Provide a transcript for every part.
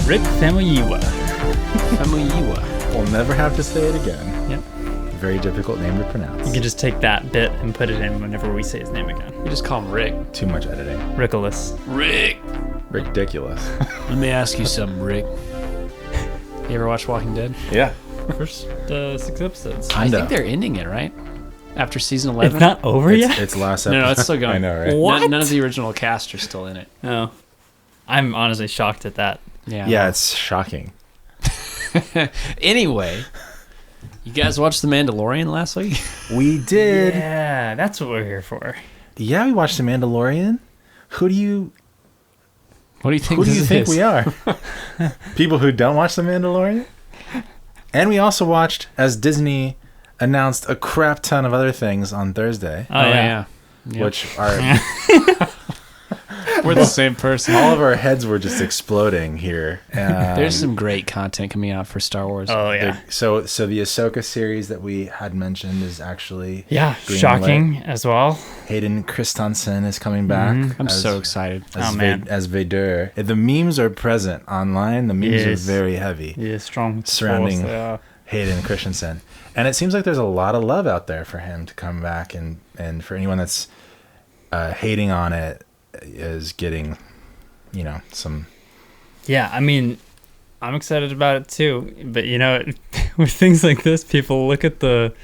Rick Famuyiwa. Famuyiwa. We'll never have to say it again. Yep. Very difficult name to pronounce. You can just take that bit and put it in whenever we say his name again. You just call him Rick. Too much editing. Rickolas. Rick. Ridiculous. Let me ask you something, Rick. You ever watch Walking Dead? Yeah. First 6 episodes. I think they're ending it, right? After season 11? It's not over yet? It's last episode. No, it's still going. I know, right? What? None of the original cast are still in it. Oh. I'm honestly shocked at that. Yeah, it's shocking. Anyway, you guys watched The Mandalorian last week? We did. Yeah, that's what we're here for. Yeah, we watched The Mandalorian. Who do you think we are? People who don't watch The Mandalorian? And we also watched, as Disney announced a crap ton of other things on Thursday. Oh, yeah. Yep. Which are... We're the same person. All of our heads were just exploding here. There's some great content coming out for Star Wars. Oh, yeah. So the Ahsoka series that we had mentioned is actually... Yeah, green shocking lit. as well. Hayden Christensen is coming back. I'm so excited. As Vader. The memes are present online. The memes are very heavy. Yeah, strong. Surrounding force, Hayden Christensen. And it seems like there's a lot of love out there for him to come back. And for anyone that's hating on it is getting, some... Yeah, I mean, I'm excited about it too. But, with things like this, people look at the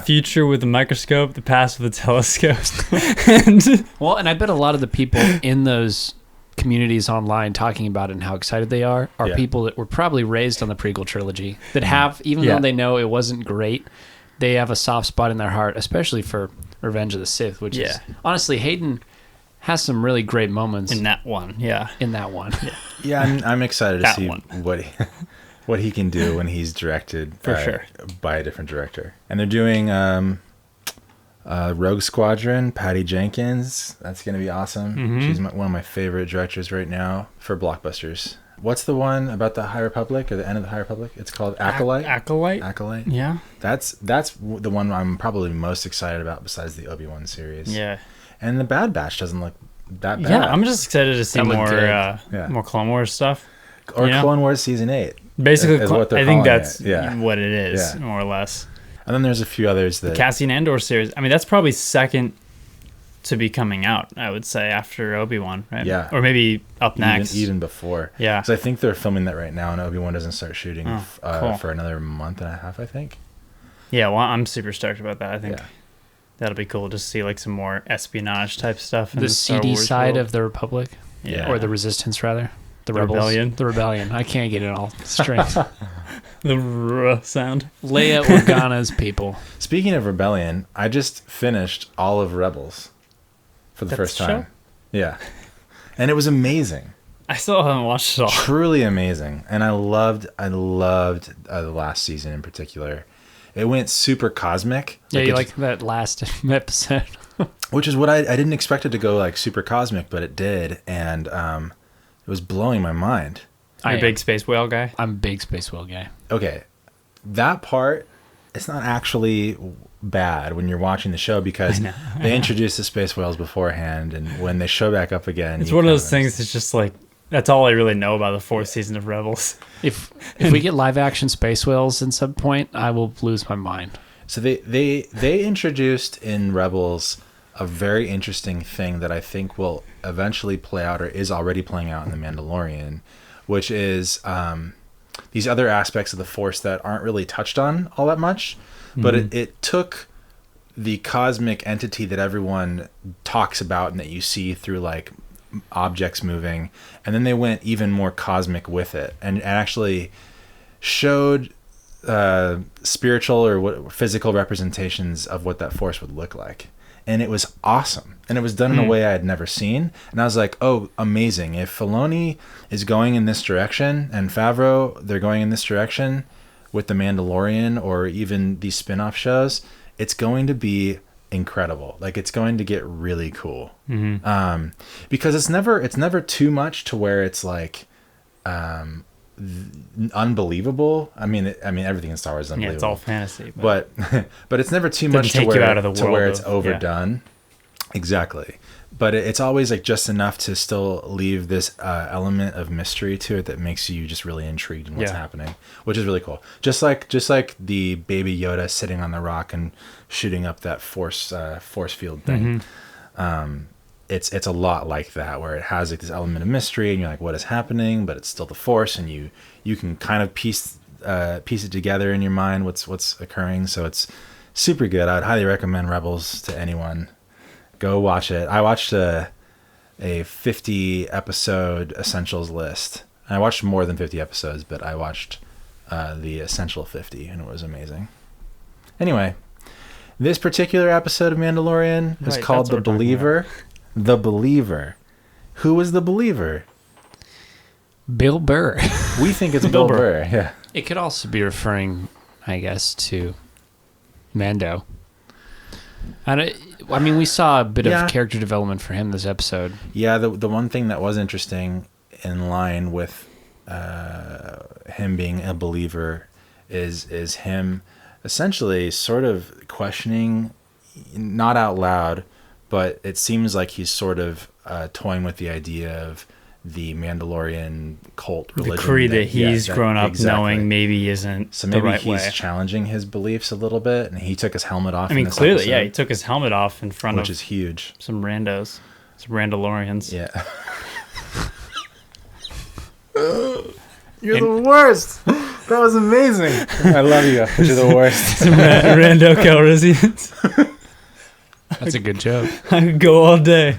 future with the microscope, the past with a telescope. And I bet a lot of the people in those communities online talking about it and how excited they are people that were probably raised on the prequel trilogy that have, even though they know it wasn't great, they have a soft spot in their heart, especially for Revenge of the Sith, which is honestly, Hayden has some really great moments in that one. Yeah. I'm excited to see what he can do when he's directed by a different director. And they're doing Rogue Squadron, Patty Jenkins. That's going to be awesome. Mm-hmm. She's one of my favorite directors right now for blockbusters. What's the one about the High Republic or the end of the High Republic? It's called Acolyte. Acolyte. Yeah. That's the one I'm probably most excited about besides the Obi-Wan series. Yeah. And the Bad Batch doesn't look that bad. Yeah, I'm just excited to see more Clone Wars stuff. Or Clone Wars Season 8. Basically, is what I think that's what it is, more or less. And then there's a few others that... The Cassian Andor series, I mean, that's probably second to be coming out, I would say, after Obi-Wan, right? Yeah. Or maybe up next. Even before. Yeah. So I think they're filming that right now, and Obi-Wan doesn't start shooting cool. for another month and a half, I think. Yeah, well, I'm super stoked about that. I think that'll be cool to see like some more espionage type stuff. The seedy side of the Republic? Yeah. Or the Resistance, rather. The Rebels. Rebellion. The Rebellion. I can't get it all straight. The sound. Leia Organa's people. Speaking of Rebellion, I just finished all of Rebels for the first time. Show? Yeah. And it was amazing. I still haven't watched it all. Truly amazing. And I loved the last season in particular. It went super cosmic. Yeah, you like that last episode. Which is what I didn't expect it to go like super cosmic, but it did. And it was blowing my mind. You're a big space whale guy? I'm a big space whale guy. Okay. That part, it's not actually bad when you're watching the show because they introduce the space whales beforehand, and when they show back up again... It's one of those things that's just like... That's all I really know about the fourth season of Rebels. If we get live action space whales at some point, I will lose my mind. So they introduced in Rebels a very interesting thing that I think will eventually play out or is already playing out in The Mandalorian, which is these other aspects of the Force that aren't really touched on all that much, but it took the cosmic entity that everyone talks about and that you see through like objects moving, and then they went even more cosmic with it and actually showed spiritual or physical representations of what that Force would look like. And it was awesome. And it was done in a way I had never seen. And I was like, oh, amazing. If Filoni is going in this direction and Favreau, they're going in this direction with The Mandalorian or even these spin-off shows, it's going to be incredible. Like, it's going to get really cool. Because it's never too much to where it's like unbelievable. I mean everything in Star Wars is unbelievable. Yeah, it's all fantasy. But it's never too much to where it's overdone. Exactly. it's always like just enough to still leave this element of mystery to it that makes you just really intrigued in what's happening, which is really cool. Just like the baby Yoda sitting on the rock and shooting up that force field thing. It's a lot like that, where it has like this element of mystery and you're like, what is happening? But it's still the Force, and you can kind of piece it together in your mind what's occurring. So it's super good. I'd highly recommend Rebels to anyone. Go watch it. I watched a 50 episode essentials list. I watched more than 50 episodes, but I watched the essential 50, and it was amazing. Anyway, this particular episode of Mandalorian is called The Believer. The Believer. Who was the believer? Bill Burr. We think it's Bill Burr. Yeah. It could also be referring, I guess, to Mando. I mean, we saw a bit of character development for him this episode. Yeah, the one thing that was interesting in line with him being a believer is him essentially sort of questioning, not out loud, but it seems like he's sort of toying with the idea of the Mandalorian cult religion. The creed that he's grown up knowing maybe isn't so maybe the right he's way. Challenging his beliefs a little bit, and he took his helmet off. I mean, clearly, he took his helmet off in front which is huge. Some randos, some Randalorians. Yeah. You're the worst. That was amazing. I love you. You're the worst. Some rando Calrissians. That's a good joke. I could go all day.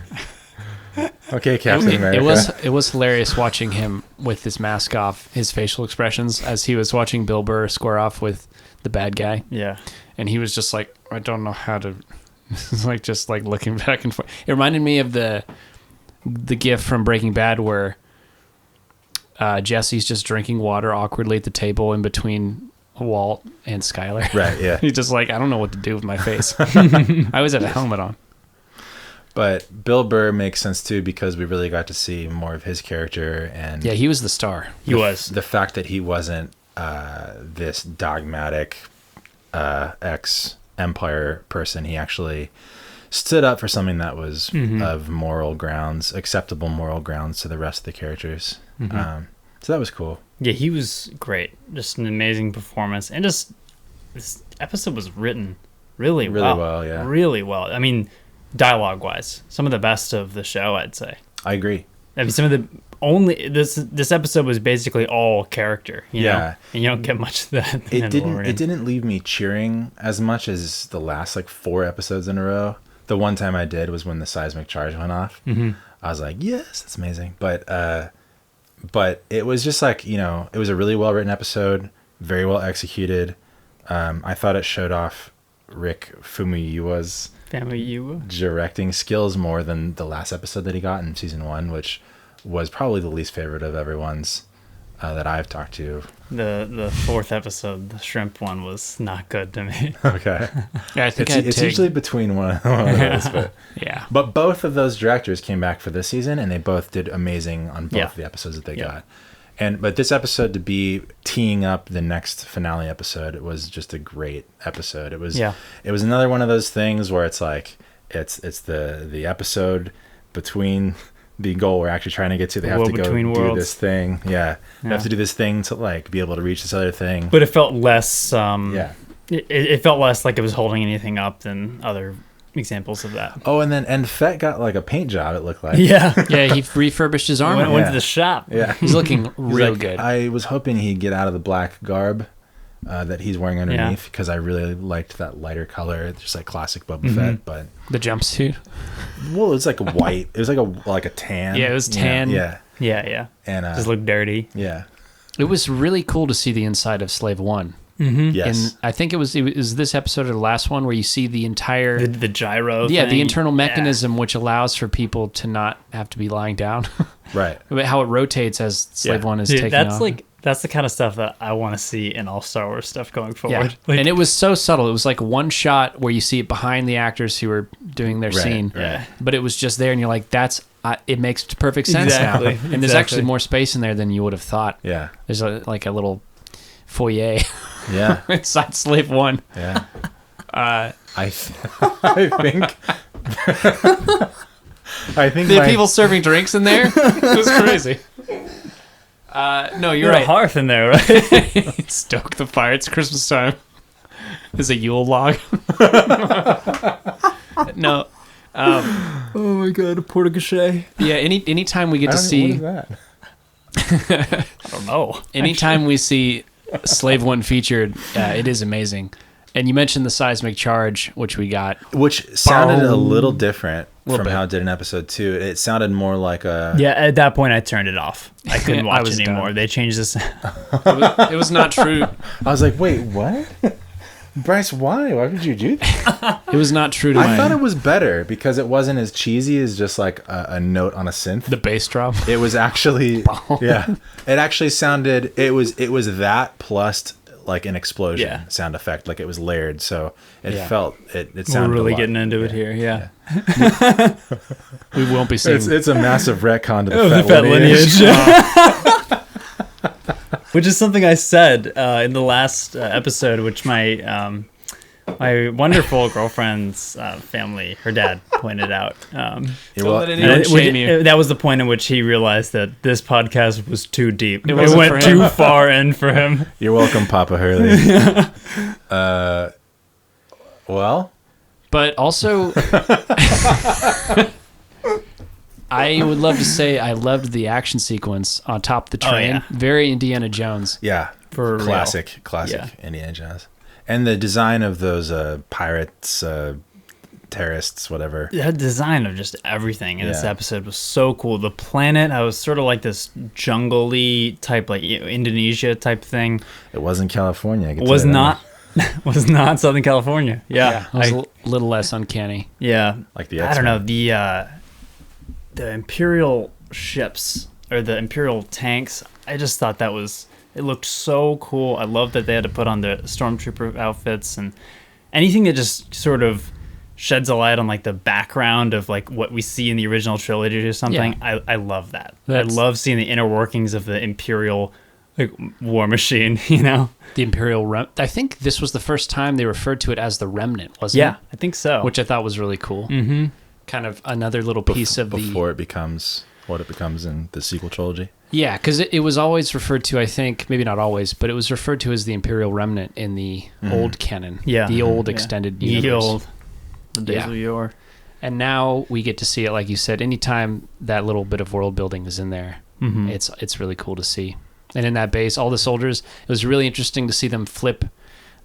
Okay, Captain America. It was hilarious watching him with his mask off, his facial expressions as he was watching Bill Burr square off with the bad guy. Yeah. And he was just like, I don't know how to like just like looking back and forth. It reminded me of the gif from Breaking Bad where Jesse's just drinking water awkwardly at the table in between Walt and Skyler. Right, yeah. He's just like, I don't know what to do with my face. I always have a helmet on. But Bill Burr makes sense too, because we really got to see more of his character, and yeah, he was the star. He was the fact that he wasn't this dogmatic ex-Empire person. He actually stood up for something that was of moral grounds, acceptable moral grounds to the rest of the characters. So that was cool. Yeah, he was great. Just an amazing performance, and just this episode was written really well. Yeah, really well. I mean, dialogue wise, some of the best of the show, I'd say. I agree. I mean, some of the only this episode was basically all character, you know? And you don't get much of that. It didn't leave me cheering as much as the last like 4 episodes in a row. The one time I did was when the seismic charge went off. I was like, yes, that's amazing. But it was just like, you know, it was a really well written episode, very well executed. I thought it showed off Rick Famuyiwa's directing skills more than the last episode that he got in season 1, which was probably the least favorite of everyone's that I've talked to. The 4th episode, the shrimp one, was not good to me. Okay. Yeah, I think it's usually between one of those, but yeah. But both of those directors came back for this season, and they both did amazing on both of the episodes that they got. But this episode, to be teeing up the next finale episode, it was just a great episode. It was another one of those things where it's like it's the episode between the goal we're actually trying to get to. They have to go do this thing. They have to do this thing to like be able to reach this other thing. But it felt less. It felt less like it was holding anything up than other examples of that. Oh, and Fett got like a paint job, it looked like. Yeah, he refurbished his armor. Went to the shop. Yeah, he's looking real good. I was hoping he'd get out of the black garb that he's wearing underneath, because I really liked that lighter color, just like classic Boba Fett. But the jumpsuit, well, it's like a white. It was like a tan. Yeah, it was tan. Yeah. And just looked dirty. Yeah, it was really cool to see the inside of Slave One. Yes, and I think it was this episode or the last one where you see the entire the gyro. Yeah, the internal mechanism which allows for people to not have to be lying down. Right. How it rotates as Slave One is taking off. That's the kind of stuff that I want to see in all Star Wars stuff going forward. Yeah. And it was so subtle. It was like one shot where you see it behind the actors who were doing their scene. Right. But it was just there, and you're like, it makes perfect sense now. And there's actually more space in there than you would have thought. Yeah. There's like a little foyer. Yeah. Inside Slave One. Yeah. I think I think there are people serving drinks in there. It was crazy. No, you're right. A hearth in there, right? Stoke the fire. It's Christmas time. There's a Yule log. No. Oh my god, a porte-cochere. Yeah, anytime we get to see... What is that? I don't know. Anytime we see Slave One featured, it is amazing. And you mentioned the seismic charge, which we got. Which sounded a little different from bit. how it did in episode 2. It sounded more like a... Yeah, at that point I turned it off. I couldn't I watch was it anymore. done. They changed this. It was not true. I was like, wait, what? Bryce, why? Why would you do that? It was not true to I thought it was better because it wasn't as cheesy as just like a note on a synth. the bass drum. It was actually... yeah. It actually sounded... It was that plus like an explosion sound effect. Like it was layered. So it felt... It sounded We're really a lot. getting into it here, yeah. We won't be seeing... It's a massive retcon to Oh, the fat lineage. Which is something I said in the last episode, which my wonderful girlfriend's family, her dad, pointed out. Don't let anyone shame you. That was the point in which he realized that this podcast was too deep. It wasn't went for too him. far in for him. You're welcome, Papa Hurley. Well... But also... I would love to say I loved the action sequence on top of the train. yeah. Very Indiana Jones. Yeah, For real. classic Yeah. Indiana Jones, and the design of those pirates, terrorists, whatever. The design of just everything in this Yeah. episode was so cool. The planet, I was sort of like this jungle-y type, like Indonesia type thing. It wasn't California. I can Was tell you that not was not Southern California. Yeah, It was a little less uncanny. yeah. Like the I don't know X-Men. the Imperial ships or the Imperial tanks. I just thought it looked so cool. I love that they had to put on the stormtrooper outfits and anything that just sort of sheds a light on like the background of like what we see in the original trilogy or something. Yeah. I love that. I That's- love seeing the inner workings of the Imperial like war machine. You know? The Imperial I think this was the first time they referred to it as the Remnant, wasn't Yeah, it? I think so. Which I thought was really cool. Mm-hmm. Kind of another little piece of before it becomes what it becomes in the sequel trilogy. Yeah, because it was always referred to, I think, maybe not always, but it was referred to as the Imperial Remnant in the old canon. Yeah. The old Yeah. extended The universe. old. The days Yeah. of yore. And now we get to see it, like you said, anytime that little bit of world building is in there, Mm-hmm. it's really cool to see. And in that base, all the soldiers, it was really interesting to see them flip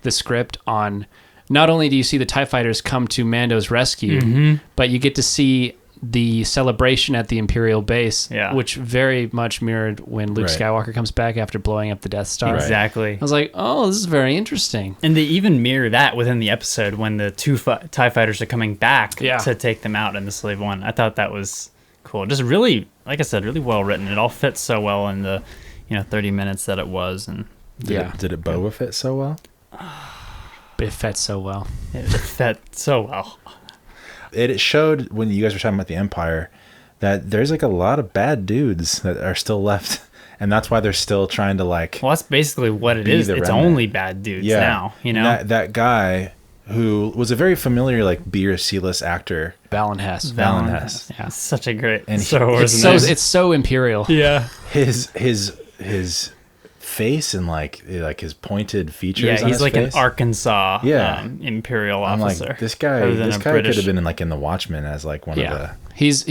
the script on... Not only do you see the TIE fighters come to Mando's rescue, but you get to see the celebration at the Imperial base, which very much mirrored when Luke Skywalker comes back after blowing up the Death Star. Exactly. I was like, oh, this is very interesting. And they even mirror that within the episode when the two TIE fighters are coming back to take them out in the Slave One. I thought that was cool. Just really, like I said, really well written. It all fits so well in the 30 minutes that it was. And Did it Boba fit so well? It fits so well. it fit so well. It showed when you guys were talking about the Empire that there's like a lot of bad dudes that are still left, and that's why they're still trying to like. Well, that's basically what it is. It's remnant. only bad dudes now. That guy who was a very familiar like B or C-list actor, Valen Hess. Valen Hess. Yeah, such a great And Star Wars. It's so Imperial. Yeah. His face and like his pointed features. Yeah, on he's his like face. an Arkansas Yeah. Imperial I'm officer. like, this guy rather than a could British- have been in the Watchmen as like one of the. He's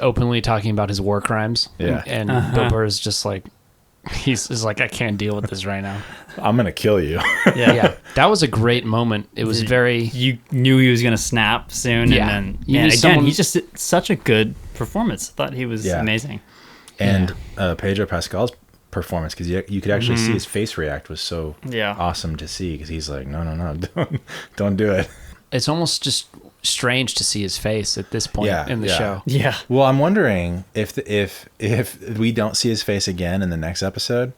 openly talking about his war crimes. Yeah. And Bill Burr is just like, he's like, I can't deal with this right now. I'm gonna kill you. Yeah. That was a great moment. It was very. You knew he was going to snap soon, Yeah. and You then knew again, someone- he's just such a good performance. I thought he was amazing. And Pedro Pascal's performance, because you could actually see his face react, was so awesome to see, because he's like, no, don't do it. It's almost just strange to see his face at this point in the show. Yeah. Well, I'm wondering if we don't see his face again in the next episode,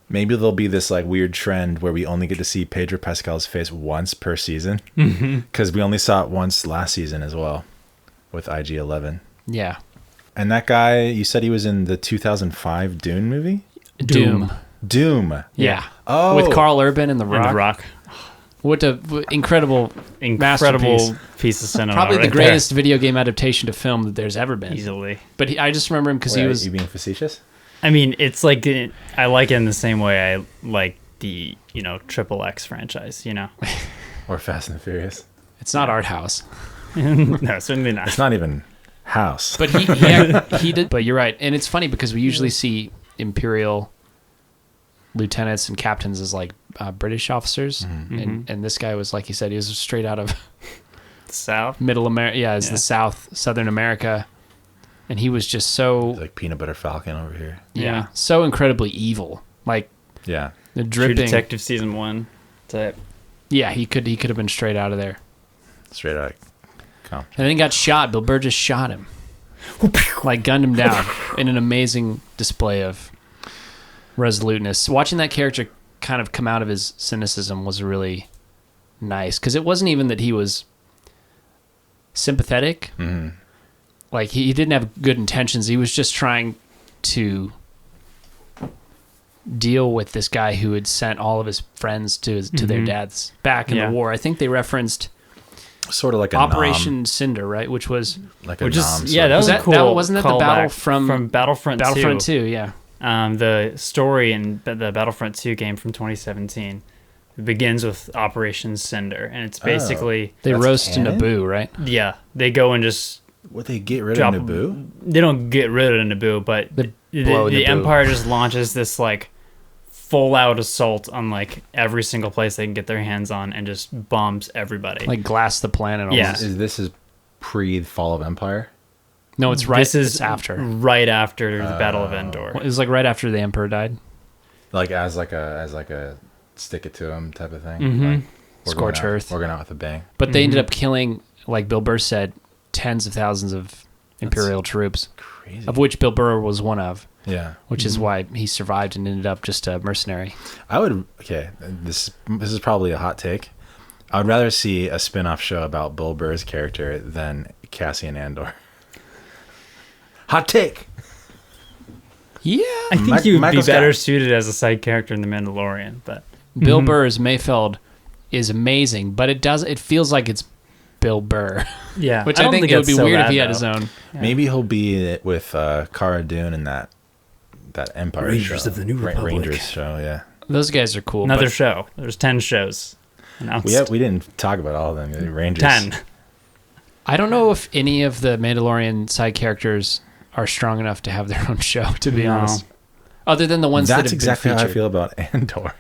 maybe there'll be this like weird trend where we only get to see Pedro Pascal's face once per season, because we only saw it once last season as well with IG-11. Yeah. And that guy, you said he was in the 2005 Dune movie? Doom. Doom. Yeah. Oh. With Carl Urban and The Rock. And The Rock. What a incredible masterpiece. Piece of cinema. Probably the right greatest video game adaptation to film that there's ever been. Easily. But I just remember him because he was... Are you being facetious? I mean, it's like, I like it in the same way I like the, Triple X franchise, Or Fast and the Furious? It's not art house. No, certainly not. It's not even house. But he did... But you're right. And it's funny because we usually see Imperial lieutenants and captains as like British officers. Mm-hmm. And this guy was, like you said, he was straight out of... South? Middle America. Yeah, it's the Southern America. And he was just so... Like Peanut Butter Falcon over here. Yeah, so incredibly evil. Like, yeah, the True dripping... Detective Season 1 type. Yeah, he could have been straight out of there. Straight out. And then he got shot. Bill Burr just shot him. Like, gunned him down in an amazing display of resoluteness. Watching that character kind of come out of his cynicism was really nice. Because it wasn't even that he was sympathetic. Mm-hmm. Like, he didn't have good intentions. He was just trying to deal with this guy who had sent all of his friends to their dads back in the war. I think they referenced sort of like a Operation Cinder, right? Which was like a nom. That was a cool. Wasn't that the battle from Battlefront 2? Battlefront 2, yeah. The story in the Battlefront 2 game from 2017 begins with Operation Cinder, and it's basically they roast canon? Naboo, right? Yeah, they go and just would they get rid of Naboo? They don't get rid of Naboo, but the Empire just launches this like full-out assault on like every single place they can get their hands on and just bombs everybody. Like glass the planet almost. Yeah. This is pre Fall of Empire? No, it's right. It's after. Right after the Battle of Endor. It was like right after the Emperor died. Like as like a stick it to him type of thing. Mm-hmm. Like, Scorch Earth. We're going out with a bang. But they ended up killing, like Bill Burr said, tens of thousands of Imperial troops. Crazy. Of which Bill Burr was one of. Yeah. Which is why he survived and ended up just a mercenary. This is probably a hot take. I would rather see a spin-off show about Bill Burr's character than Cassian Andor. Hot take. Yeah. I think he would be Michael better Scott. suited as a side character in The Mandalorian, but Bill Burr's Mayfeld is amazing, but it feels like it's Bill Burr. yeah, Which I think it would be weird if he had his own. Yeah. Maybe he'll be with Cara Dune in that Empire Rangers show. of the New Republic. Rangers show, yeah. Those guys are cool. Another but show. There's 10 shows announced. We didn't talk about all of them. The Rangers. 10. I don't know if any of the Mandalorian side characters are strong enough to have their own show, to be honest. Other than the ones that have That's exactly been how I featured. feel about Andor.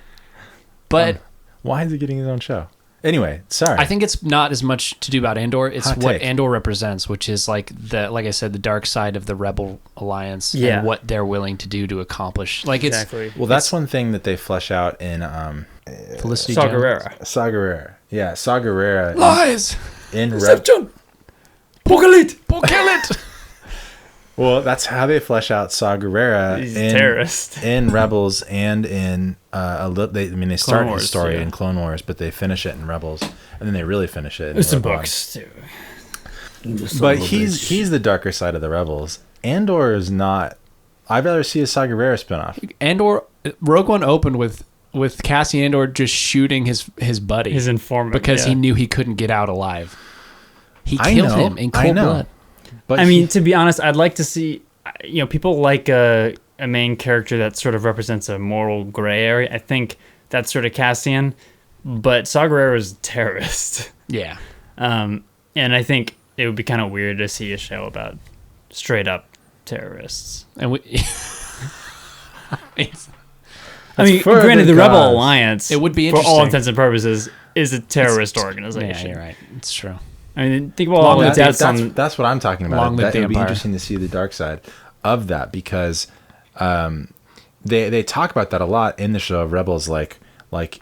But Why is he getting his own show? Anyway, sorry. I think it's not as much to do about Andor. It's Hot what take. Andor represents, which is like I said, the dark side of the Rebel Alliance Yeah. and what they're willing to do to accomplish. Like it's Exactly. Well, that's one thing that they flesh out in Felicity Saw Jones. Gerrera. Saw Gerrera. Yeah, Saw Gerrera Lies. in Deception! Pokelit! Pokelit. Well, that's how they flesh out Saw Gerrera He's a terrorist. in Rebels and in they start Clone Wars, his story yeah. in Clone Wars, but they finish it in Rebels, and then they really finish it in There's some Rogue One. books, too. But he's the darker side of the Rebels. Andor is not. I'd rather see a Saw Gerrera spinoff. Andor Rogue One opened with Cassian Andor just shooting his buddy, His informant. because yeah. he knew he couldn't get out alive. He I killed know, him in I cold know. blood. But I mean, to be honest, I'd like to see, people like a main character that sort of represents a moral gray area. I think that's sort of Cassian, but Saw Gerrera is a terrorist. Yeah. And I think it would be kind of weird to see a show about straight up terrorists. And we I mean, for granted, the the Rebel cause. Alliance, It would be for all interesting. intents and purposes, is a terrorist yeah, organization. you're right. It's true. I mean, think about all the deaths on. That's what I'm talking about. Long live That the would be Empire. interesting to see the dark side of that, because they talk about that a lot in the show of Rebels. Like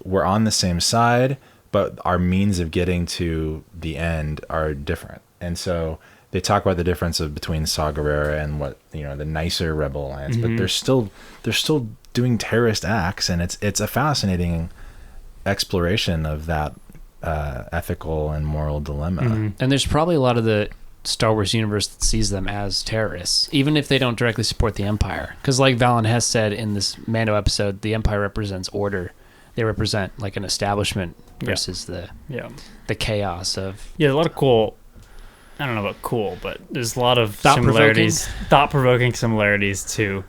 we're on the same side, but our means of getting to the end are different, and so they talk about the difference between Saw Gerrera and what the nicer Rebel Alliance. But they're still doing terrorist acts, and it's a fascinating exploration of that ethical and moral dilemma. And there's probably a lot of the Star Wars universe that sees them as terrorists, even if they don't directly support the Empire. Because like Valen Hess said in this Mando episode, the Empire represents order. they represent like an establishment versus the chaos of. Yeah, a lot of cool. I don't know about cool, but there's a lot of thought-provoking similarities to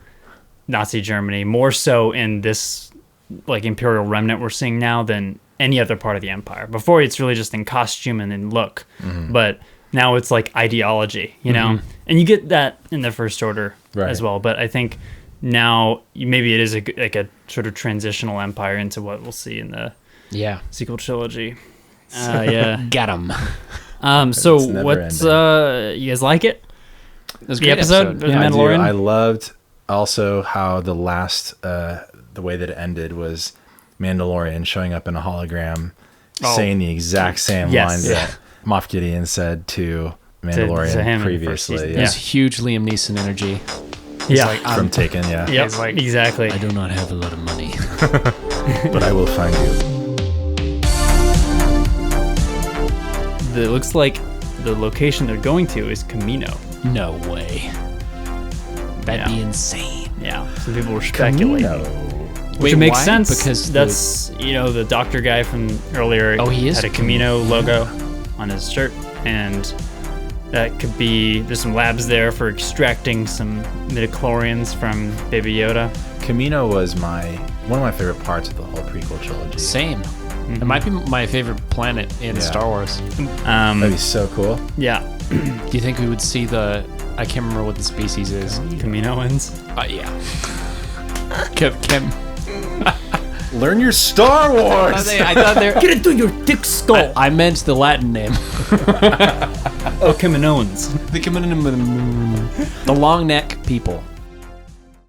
Nazi Germany, more so in this like imperial remnant we're seeing now than any other part of the empire. Before, it's really just in costume and in look, but now it's like ideology, you know? And you get that in the First Order as well, but I think now maybe it is like a sort of transitional empire into what we'll see in the sequel trilogy. Get 'em. So what, you guys like it? It was a the great episode of The Mandalorian? I loved also how the last, the way that it ended was Mandalorian showing up in a hologram, saying the exact same lines that Moff Gideon said to Mandalorian previously. There's huge Liam Neeson energy. He's like, from Taken, He's like, exactly. I do not have a lot of money, but I will find you. It looks like the location they're going to is Camino. No way. That'd be insane. Yeah, some people were speculating. Which makes sense because that's the doctor guy from earlier. Oh, he is had a Camino logo on his shirt, and that could be. There's some labs there for extracting some midichlorians from Baby Yoda. Camino was one of my favorite parts of the whole prequel trilogy. Same. It might be my favorite planet in Star Wars. That'd be so cool. Yeah. Do you think we would see I can't remember what the species is. Caminoans? Yeah. Learn your Star Wars! I thought they were... Get into your thick skull! I meant the Latin name. Caminoans. The long neck people.